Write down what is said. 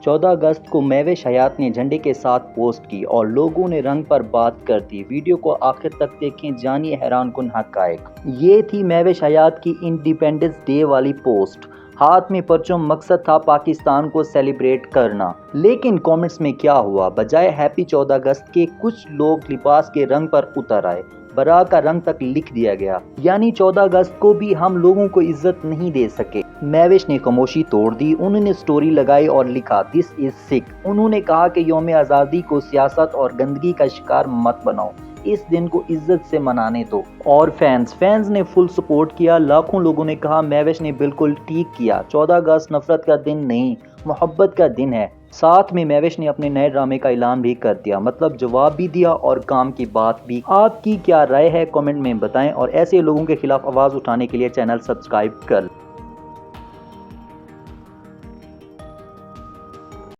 14 اگست کو مہوش حیات نے جھنڈے کے ساتھ پوسٹ کی اور لوگوں نے رنگ پر بات کر دی۔ ویڈیو کو آخر تک دیکھیں، جانیے حیران کن حقائق۔ یہ تھی مہوش حیات کی انڈیپینڈنس ڈے والی پوسٹ۔ ہاتھ میں پرچم، مقصد تھا پاکستان کو سیلیبریٹ کرنا۔ لیکن کامنٹس میں کیا ہوا؟ بجائے ہیپی 14 اگست کے کچھ لوگ لباس کے رنگ پر اتر آئے۔ برا کا رنگ تک لکھ دیا گیا، یعنی 14 اگست کو بھی ہم لوگوں کو عزت نہیں دے سکے۔ مہوش نے خاموشی توڑ دی۔ انہوں نے سٹوری لگائی اور لکھا "دس از سکھ"۔ انہوں نے کہا کہ یوم آزادی کو سیاست اور گندگی کا شکار مت بناؤ، اس دن کو عزت سے منانے دو۔ اور فینز نے فل سپورٹ کیا۔ لاکھوں لوگوں نے کہا مہوش نے بالکل ٹھیک کیا، 14 اگست نفرت کا دن نہیں، محبت کا دن ہے۔ ساتھ میں مہوش نے اپنے نئے ڈرامے کا اعلان بھی کر دیا، مطلب جواب بھی دیا اور کام کی بات بھی۔ آپ کی کیا رائے ہے؟ کمنٹ میں بتائیں اور ایسے لوگوں کے خلاف آواز اٹھانے کے لیے چینل سبسکرائب کر